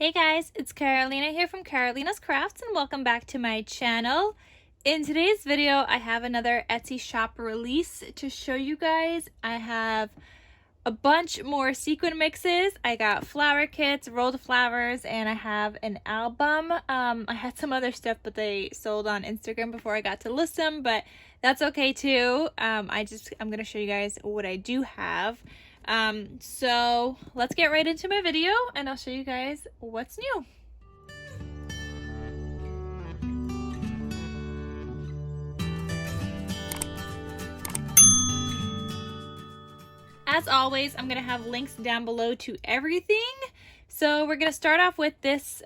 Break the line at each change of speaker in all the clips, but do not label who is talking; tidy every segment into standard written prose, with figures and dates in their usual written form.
Hey guys, it's Carolina here from KarolinasKrafts and welcome back to my channel. In today's video, I have another Etsy shop release to show you guys. I have a bunch more sequin mixes. I got flower kits, rolled flowers, and I have an album. I had some other stuff, but they sold on Instagram before I got to list them, but that's okay too. I'm gonna show you guys what I do have. So let's get right into my video and I'll show you guys what's new. As always, I'm gonna have links down below to everything. So we're gonna start off with this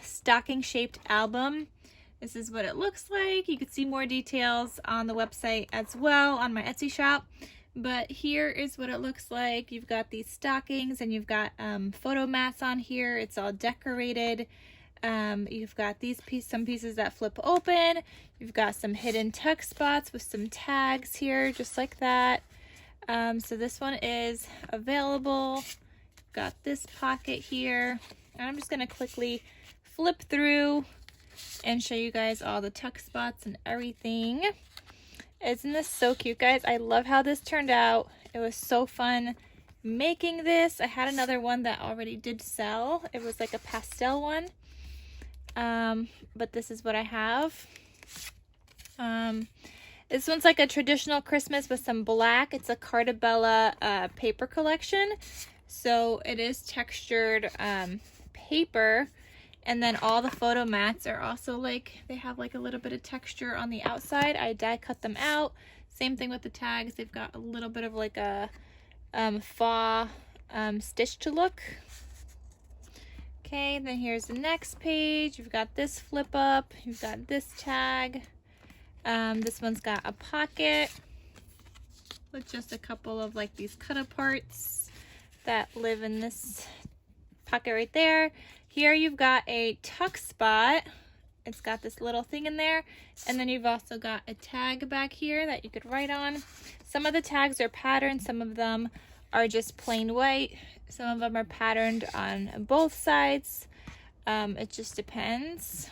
stocking shaped album. This is what it looks like. You can see more details on the website as well on my Etsy shop. But here is what it looks like. You've got these stockings and you've got photo mats on here. It's all decorated. You've got some pieces that flip open. You've got some hidden tuck spots with some tags here, just like that. So this one is available. Got this pocket here. And I'm just gonna quickly flip through and show you guys all the tuck spots and everything. Isn't this so cute, guys? I love how this turned out. It was so fun making this. I had another one that already did sell. It was like a pastel one. But this is what I have. This one's like a traditional Christmas with some black. It's a Cartabella paper collection. So it is textured paper. And then all the photo mats are also like, they have like a little bit of texture on the outside. I die cut them out. Same thing with the tags. They've got a little bit of like a faux stitch to look. Okay, then here's the next page. You've got this flip up. You've got this tag. This one's got a pocket with just a couple of like these cut aparts that live in this pocket right there. Here you've got a tuck spot. It's got this little thing in there. And then you've also got a tag back here that you could write on. Some of the tags are patterned. Some of them are just plain white. Some of them are patterned on both sides. It just depends.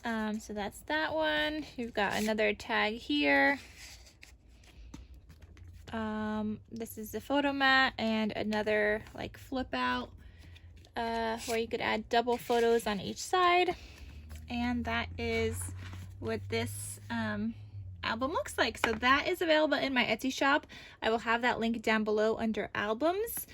So that's that one. You've got another tag here. This is the photo mat and another like flip out where you could add double photos on each side. And that is what this album looks like. So that is available in my Etsy shop. I will have that link down below under albums.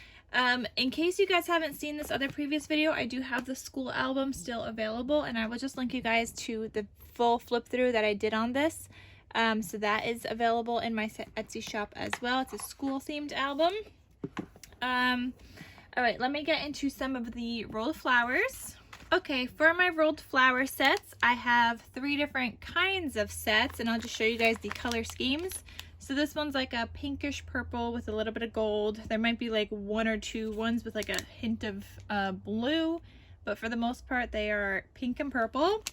In case you guys haven't seen this other previous video, I do have the school album still available, and I will just link you guys to the full flip through that I did on this. So that is available in my Etsy shop as well. It's a school themed album. All right, let me get into some of the rolled flowers. Okay, for my rolled flower sets, I have 3 different kinds of sets, and I'll just show you guys the color schemes. So this one's like a pinkish purple with a little bit of gold. There might be like 1 or 2 ones with like a hint of blue, but for the most part, they are pink and purple.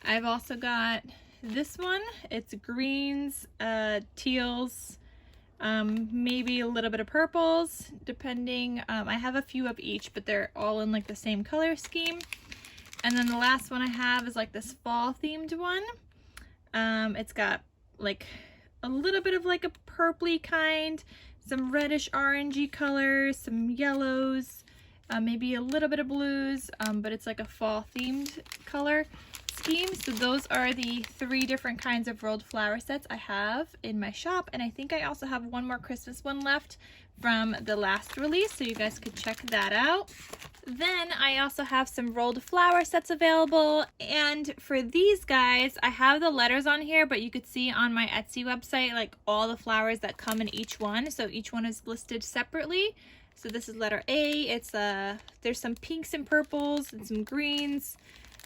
I've also got this one. It's greens, teals, maybe a little bit of purples, depending. I have a few of each, but they're all in like the same color scheme. And then the last one I have is like this fall themed one. It's got like a little bit of like a purpley kind, some reddish orangey colors, some yellows, maybe a little bit of blues, but it's like a fall themed color scheme. So those are the 3 different kinds of rolled flower sets I have in my shop, and I think I also have one more Christmas one left from the last release, so you guys could check that out. Then I also have some rolled flower sets available, and for these guys I have the letters on here, but you could see on my Etsy website like all the flowers that come in each one, so each one is listed separately. So this is letter A. It's there's some pinks and purples and some greens.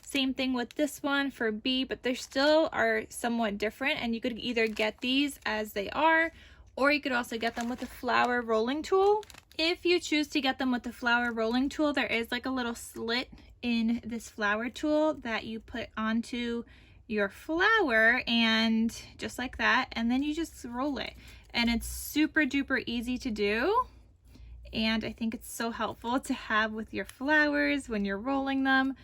Same thing with this one for B, but they still are somewhat different, and you could either get these as they are, or you could also get them with a flower rolling tool. If you choose to get them with the flower rolling tool, there is like a little slit in this flower tool that you put onto your flower, and just like that, and then you just roll it. And it's super duper easy to do. and I think it's so helpful to have with your flowers when you're rolling them.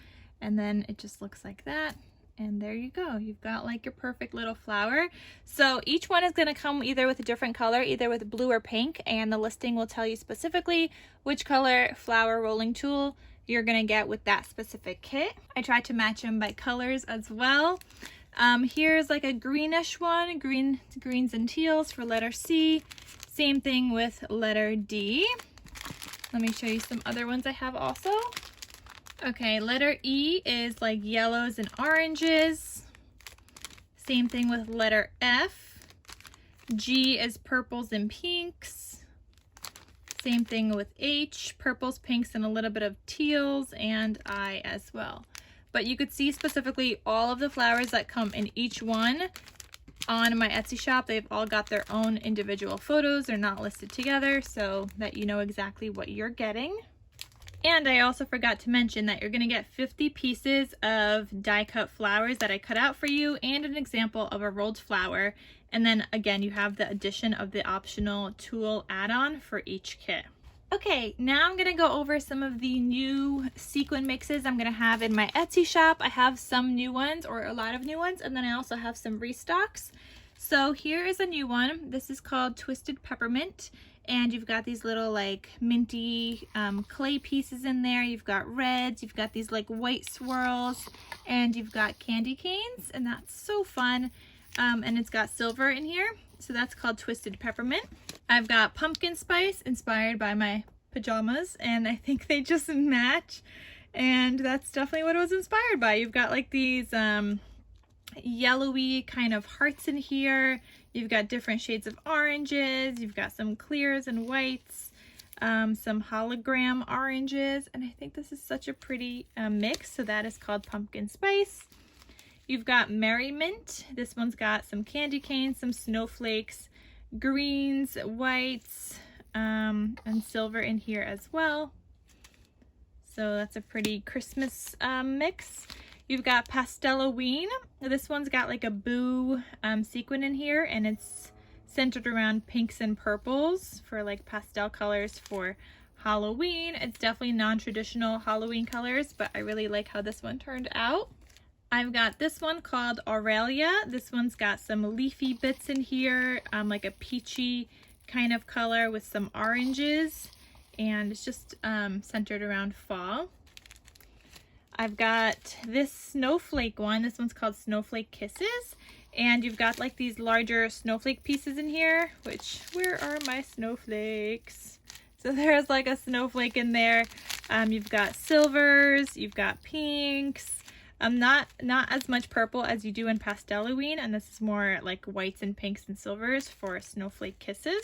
And then it just looks like that. And there you go. You've got like your perfect little flower. So each one is going to come either with a different color, either with blue or pink, and the listing will tell you specifically which color flower rolling tool you're going to get with that specific kit. I tried to match them by colors as well. Here's like a greenish one, greens and teals for letter C. Same thing with letter D. Let me show you some other ones I have also. Okay, letter E is like yellows and oranges. Same thing with letter F. G is purples and pinks. Same thing with H, purples, pinks, and a little bit of teals, and I as well. But you could see specifically all of the flowers that come in each one on my Etsy shop. They've all got their own individual photos. They're not listed together so that you know exactly what you're getting. And I also forgot to mention that you're going to get 50 pieces of die cut flowers that I cut out for you and an example of a rolled flower. And then again, you have the addition of the optional tool add-on for each kit. Okay, now I'm going to go over some of the new sequin mixes I'm going to have in my Etsy shop. I have some new ones, or a lot of new ones, and then I also have some restocks. So here is a new one. This is called Twisted Peppermint, and you've got these little like minty clay pieces in there. You've got reds, you've got these like white swirls, and you've got candy canes, and that's so fun. And it's got silver in here, so that's called Twisted Peppermint. I've got pumpkin spice inspired by my pajamas, and I think they just match, and that's definitely what it was inspired by. You've got like these yellowy kind of hearts in here. You've got different shades of oranges. You've got some clears and whites, some hologram oranges, and I think this is such a pretty mix, so that is called pumpkin spice. You've got merriment. This one's got some candy canes, some snowflakes, greens, whites, and silver in here as well. So that's a pretty Christmas mix. You've got Pasteloween. This one's got like a boo sequin in here, and it's centered around pinks and purples for like pastel colors for Halloween. It's definitely non-traditional Halloween colors, but I really like how this one turned out. I've got this one called Aurelia. This one's got some leafy bits in here, like a peachy kind of color with some oranges, and it's just centered around fall. I've got this snowflake one. This one's called Snowflake Kisses, and you've got like these larger snowflake pieces in here, which, where are my snowflakes? So there's like a snowflake in there. You've got silvers, you've got pinks, not as much purple as you do in Pasteloween, and this is more like whites and pinks and silvers for Snowflake Kisses.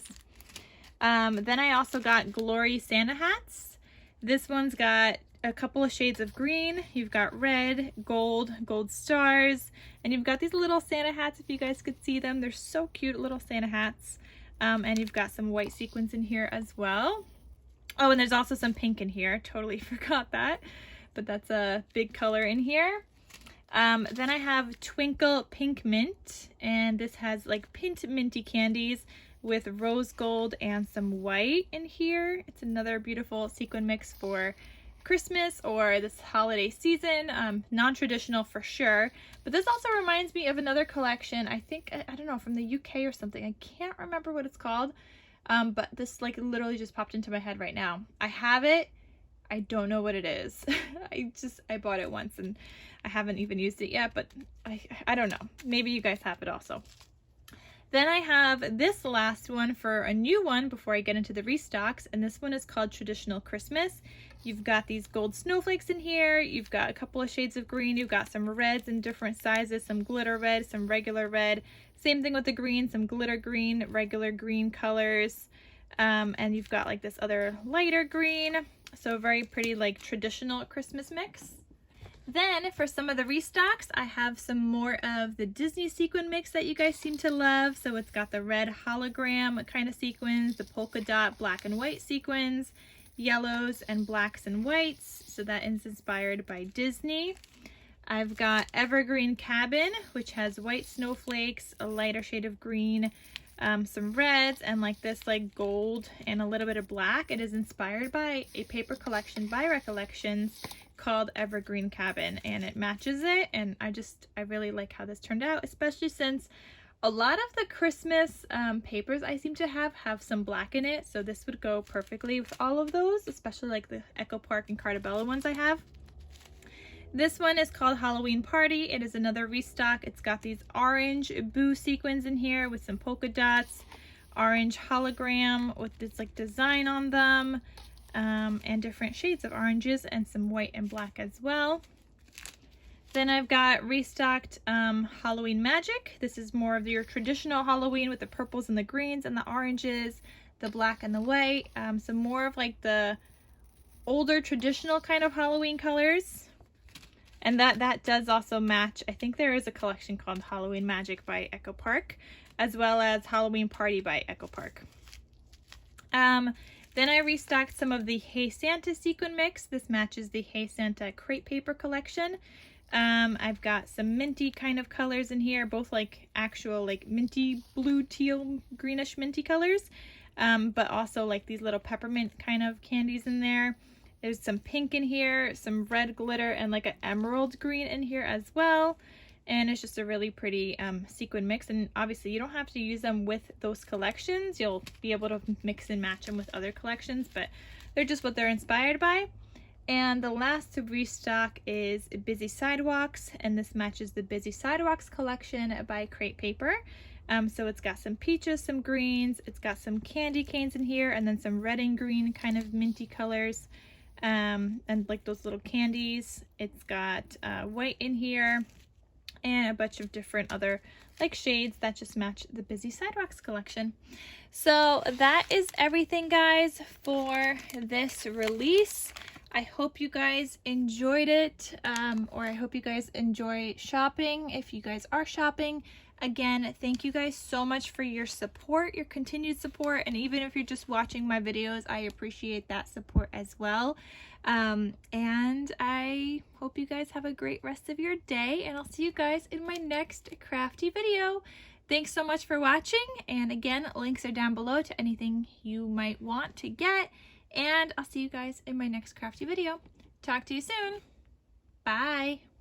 Then I also got Glory Santa hats. This one's got a couple of shades of green. You've got red, gold stars, and you've got these little Santa hats, if you guys could see them. They're so cute, little Santa hats. And you've got some white sequins in here as well. Oh, and there's also some pink in here. Totally forgot that, but that's a big color in here. Then I have Twinkle Pink Mint, and this has like pink minty candies with rose gold and some white in here. It's another beautiful sequin mix for Christmas or this holiday season. Non-traditional for sure, but this also reminds me of another collection. I think, I don't know, from the UK or something. I can't remember what it's called, but this like literally just popped into my head right now. I have it. I don't know what it is. I bought it once and I haven't even used it yet, but I don't know. Maybe you guys have it also. Then I have this last one for a new one before I get into the restocks, and this one is called Traditional Christmas. You've got these gold snowflakes in here. You've got a couple of shades of green. You've got some reds in different sizes, some glitter red, some regular red. Same thing with the green, some glitter green, regular green colors. And you've got like this other lighter green. So very pretty like traditional Christmas mix. Then for some of the restocks, I have some more of the Disney sequin mix that you guys seem to love. So it's got the red hologram kind of sequins, the polka dot black and white sequins, yellows and blacks and whites. So that is inspired by Disney. I've got Evergreen Cabin, which has white snowflakes, a lighter shade of green, some reds, and like this like gold and a little bit of black. It is inspired by a paper collection by Recollections called Evergreen Cabin, and it matches it, and I really like how this turned out, especially since a lot of the Christmas papers I seem to have some black in it, so this would go perfectly with all of those, especially like the Echo Park and Cartabella ones I have. This one is called Halloween Party. It is another restock. It's got these orange boo sequins in here with some polka dots, orange hologram with this like design on them, and different shades of oranges and some white and black as well. Then I've got restocked Halloween Magic. This is more of your traditional Halloween with the purples and the greens and the oranges, the black and the white. Some more of like the older traditional kind of Halloween colors. And that does also match. I think there is a collection called Halloween Magic by Echo Park, as well as Halloween Party by Echo Park. Then I restocked some of the Hey Santa sequin mix. This matches the Hey Santa crepe paper collection. I've got some minty kind of colors in here, both like actual like minty blue, teal, greenish minty colors, but also like these little peppermint kind of candies in there. There's some pink in here, some red glitter, and like an emerald green in here as well. And it's just a really pretty sequin mix. And obviously you don't have to use them with those collections. You'll be able to mix and match them with other collections, but they're just what they're inspired by. And the last to restock is Busy Sidewalks, and this matches the Busy Sidewalks collection by Crepe Paper. So it's got some peaches, some greens, it's got some candy canes in here, and then some red and green kind of minty colors. And like those little candies. It's got white in here and a bunch of different other like shades that just match the Busy Sidewalks collection. So that is everything, guys, for this release. I hope you guys enjoyed it, or I hope you guys enjoy shopping if you guys are shopping. Again, thank you guys so much for your support, your continued support, and even if you're just watching my videos, I appreciate that support as well. And I hope you guys have a great rest of your day, and I'll see you guys in my next crafty video. Thanks so much for watching, and again, links are down below to anything you might want to get, and I'll see you guys in my next crafty video. Talk to you soon. Bye.